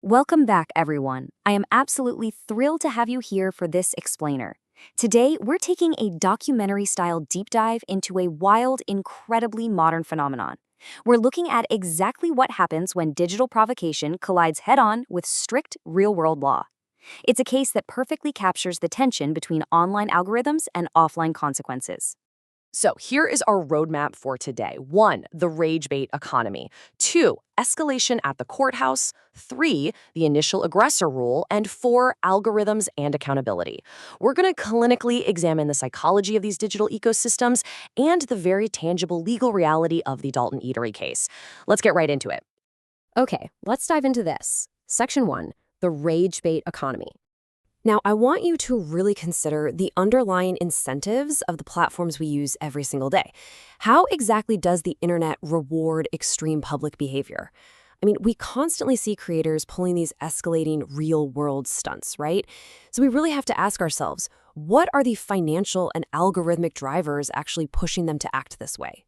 Welcome back, everyone. I am absolutely thrilled to have you here for this explainer. Today, we're taking a documentary-style deep dive into a wild, incredibly modern phenomenon. We're looking at exactly what happens when digital provocation collides head-on with strict real-world law. It's a case that perfectly captures the tension between online algorithms and offline consequences. So here is our roadmap for today. 1, the rage bait economy. 2, escalation at the courthouse. 3, the initial aggressor rule. And 4, algorithms and accountability. We're going to clinically examine the psychology of these digital ecosystems and the very tangible legal reality of the Dalton Eatery case. Let's get right into it. Okay, let's dive into this. Section 1, the rage bait economy. Now, I want you to really consider the underlying incentives of the platforms we use every single day. How exactly does the internet reward extreme public behavior? I mean, we constantly see creators pulling these escalating real-world stunts, right? So we really have to ask ourselves, what are the financial and algorithmic drivers actually pushing them to act this way?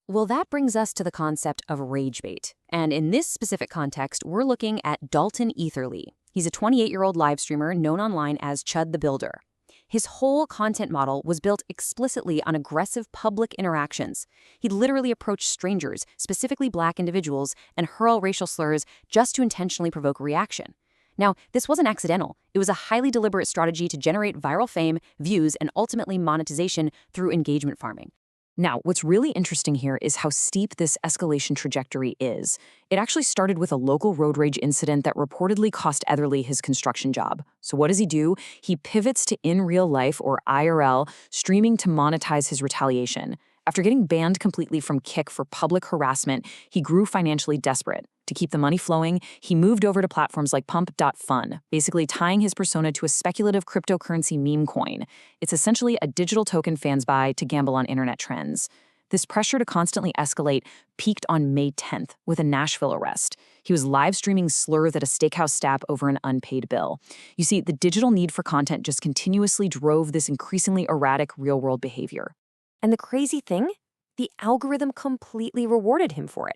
Well, that brings us to the concept of rage bait. And in this specific context, we're looking at Dalton Eatery. He's a 28-year-old live streamer known online as Chud the Builder. His whole content model was built explicitly on aggressive public interactions. He'd literally approach strangers, specifically Black individuals, and hurl racial slurs just to intentionally provoke a reaction. Now, this wasn't accidental. It was a highly deliberate strategy to generate viral fame, views, and ultimately monetization through engagement farming. Now, what's really interesting here is how steep this escalation trajectory is. It actually started with a local road rage incident that reportedly cost Etherly his construction job. So what does he do? He pivots to in real life, or IRL, streaming to monetize his retaliation. After getting banned completely from Kick for public harassment, he grew financially desperate. To keep the money flowing, he moved over to platforms like Pump.fun, basically tying his persona to a speculative cryptocurrency meme coin. It's essentially a digital token fans buy to gamble on internet trends. This pressure to constantly escalate peaked on May 10th with a Nashville arrest. He was live streaming slurs at a steakhouse staff over an unpaid bill. You see, the digital need for content just continuously drove this increasingly erratic real-world behavior. And the crazy thing? The algorithm completely rewarded him for it.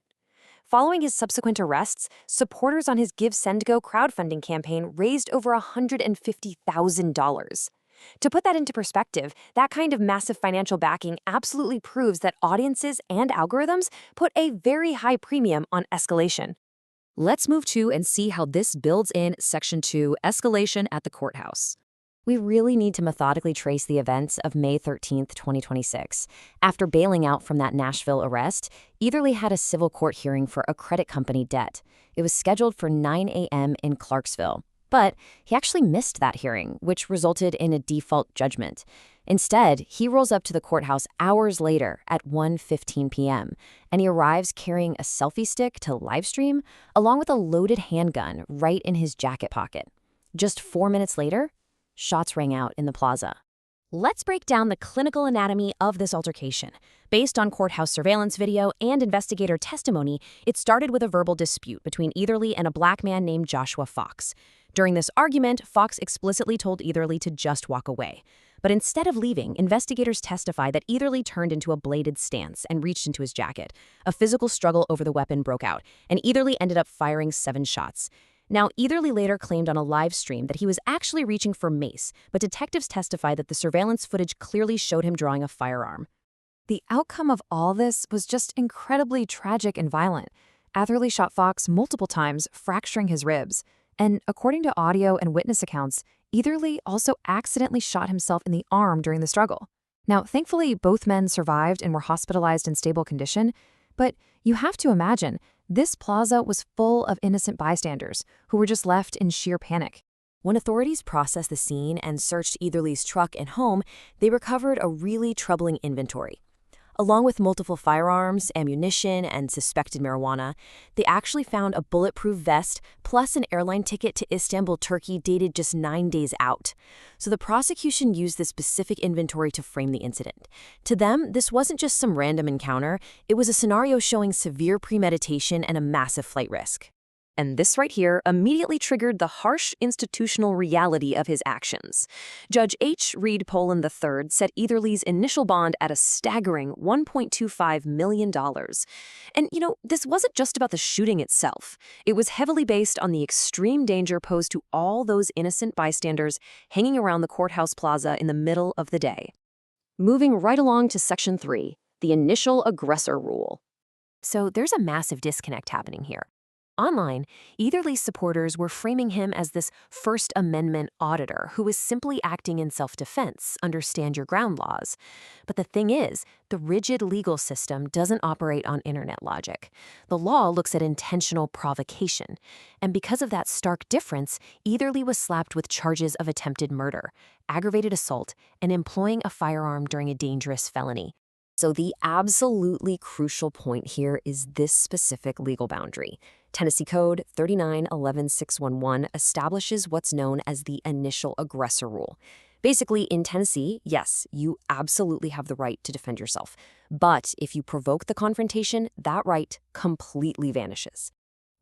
Following his subsequent arrests, supporters on his GiveSendGo crowdfunding campaign raised over $150,000. To put that into perspective, that kind of massive financial backing absolutely proves that audiences and algorithms put a very high premium on escalation. Let's move to and see how this builds in Section 2, escalation at the courthouse. We really need to methodically trace the events of May 13th, 2026. After bailing out from that Nashville arrest, Etherly had a civil court hearing for a credit company debt. It was scheduled for 9 a.m. in Clarksville. But he actually missed that hearing, which resulted in a default judgment. Instead, he rolls up to the courthouse hours later at 1:15 p.m., and he arrives carrying a selfie stick to livestream, along with a loaded handgun right in his jacket pocket. Just 4 minutes later, shots rang out in the plaza. Let's break down the clinical anatomy of this altercation. Based on courthouse surveillance video and investigator testimony, it started with a verbal dispute between Etherly and a Black man named Joshua Fox. During this argument, Fox explicitly told Etherly to just walk away. But instead of leaving, investigators testify that Etherly turned into a bladed stance and reached into his jacket. A physical struggle over the weapon broke out, and Etherly ended up firing 7 shots. Now, Etherly later claimed on a live stream that he was actually reaching for mace, but detectives testified that the surveillance footage clearly showed him drawing a firearm. The outcome of all this was just incredibly tragic and violent. Etherly shot Fox multiple times, fracturing his ribs. And according to audio and witness accounts, Etherly also accidentally shot himself in the arm during the struggle. Now, thankfully, both men survived and were hospitalized in stable condition, but you have to imagine, this plaza was full of innocent bystanders who were just left in sheer panic. When authorities processed the scene and searched Etherly's truck and home, they recovered a really troubling inventory. Along with multiple firearms, ammunition, and suspected marijuana, they actually found a bulletproof vest plus an airline ticket to Istanbul, Turkey dated just 9 days out. So the prosecution used this specific inventory to frame the incident. To them, this wasn't just some random encounter, it was a scenario showing severe premeditation and a massive flight risk. And this right here immediately triggered the harsh institutional reality of his actions. Judge H. Reed Poland III set Etherly's initial bond at a staggering $1.25 million. And, this wasn't just about the shooting itself. It was heavily based on the extreme danger posed to all those innocent bystanders hanging around the courthouse plaza in the middle of the day. Moving right along to Section 3, the initial aggressor rule. So there's a massive disconnect happening here. Online, Etherly's supporters were framing him as this First Amendment auditor who was simply acting in self-defense under stand your ground laws. But the thing is, the rigid legal system doesn't operate on internet logic. The law looks at intentional provocation. And because of that stark difference, Etherly was slapped with charges of attempted murder, aggravated assault, and employing a firearm during a dangerous felony. So the absolutely crucial point here is this specific legal boundary. Tennessee Code 39-11-611 establishes what's known as the initial aggressor rule. Basically, in Tennessee, yes, you absolutely have the right to defend yourself. But if you provoke the confrontation, that right completely vanishes.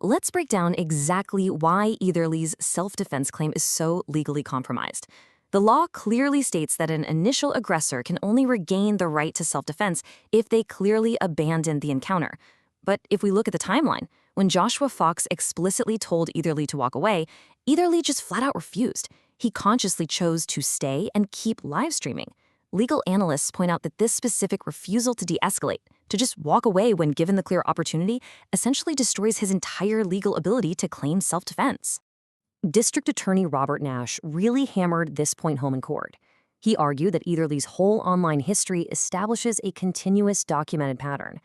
Let's break down exactly why Etherly's self-defense claim is so legally compromised. The law clearly states that an initial aggressor can only regain the right to self-defense if they clearly abandon the encounter. But if we look at the timeline, when Joshua Fox explicitly told Etherly to walk away, Etherly just flat out refused. He consciously chose to stay and keep live streaming. Legal analysts point out that this specific refusal to de-escalate, to just walk away when given the clear opportunity, essentially destroys his entire legal ability to claim self-defense. District Attorney Robert Nash really hammered this point home in court. He argued that Etherly's whole online history establishes a continuous documented pattern.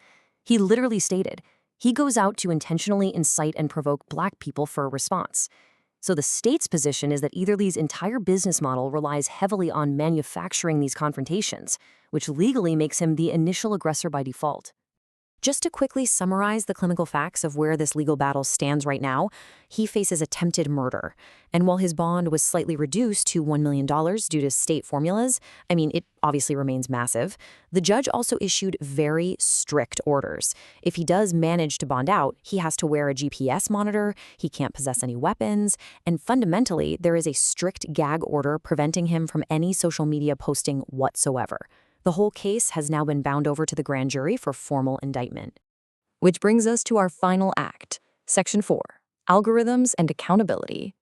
He literally stated, he goes out to intentionally incite and provoke Black people for a response. So the state's position is that Etherly's entire business model relies heavily on manufacturing these confrontations, which legally makes him the initial aggressor by default. Just to quickly summarize the clinical facts of where this legal battle stands right now, he faces attempted murder. And while his bond was slightly reduced to $1 million due to state formulas, it obviously remains massive, the judge also issued very strict orders. If he does manage to bond out, he has to wear a GPS monitor, he can't possess any weapons, and fundamentally, there is a strict gag order preventing him from any social media posting whatsoever. The whole case has now been bound over to the grand jury for formal indictment. Which brings us to our final act, Section 4, Algorithms and Accountability.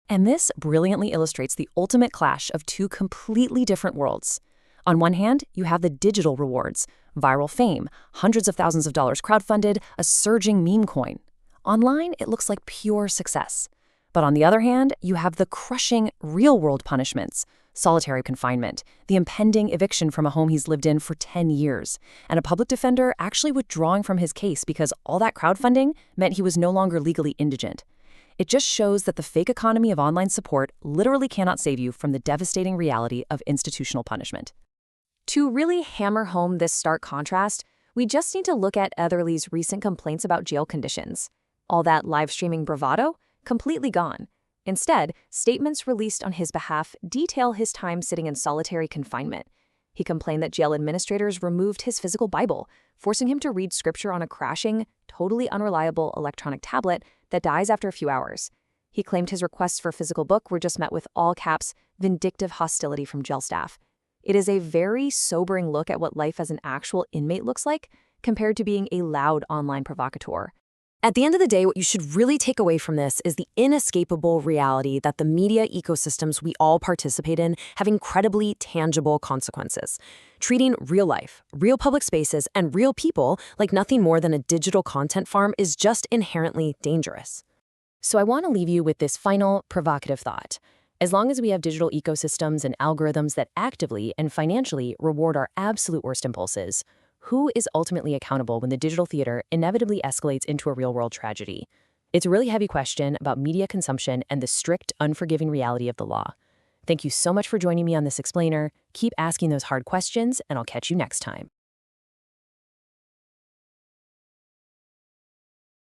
And this brilliantly illustrates the ultimate clash of two completely different worlds. On one hand, you have the digital rewards, viral fame, hundreds of thousands of dollars crowdfunded, a surging meme coin. Online, it looks like pure success. But on the other hand, you have the crushing real-world punishments, solitary confinement, the impending eviction from a home he's lived in for 10 years, and a public defender actually withdrawing from his case because all that crowdfunding meant he was no longer legally indigent. It just shows that the fake economy of online support literally cannot save you from the devastating reality of institutional punishment. To really hammer home this stark contrast, we just need to look at Etherly's recent complaints about jail conditions. All that live streaming bravado? Completely gone. Instead, statements released on his behalf detail his time sitting in solitary confinement. He complained that jail administrators removed his physical Bible, forcing him to read scripture on a crashing, totally unreliable electronic tablet that dies after a few hours. He claimed his requests for physical book were just met with all caps, vindictive hostility from jail staff. It is a very sobering look at what life as an actual inmate looks like, compared to being a loud online provocateur. At the end of the day, what you should really take away from this is the inescapable reality that the media ecosystems we all participate in have incredibly tangible consequences. Treating real life, real public spaces, and real people like nothing more than a digital content farm is just inherently dangerous. So I want to leave you with this final provocative thought. As long as we have digital ecosystems and algorithms that actively and financially reward our absolute worst impulses, who is ultimately accountable when the digital theater inevitably escalates into a real-world tragedy? It's a really heavy question about media consumption and the strict, unforgiving reality of the law. Thank you so much for joining me on this explainer. Keep asking those hard questions, and I'll catch you next time.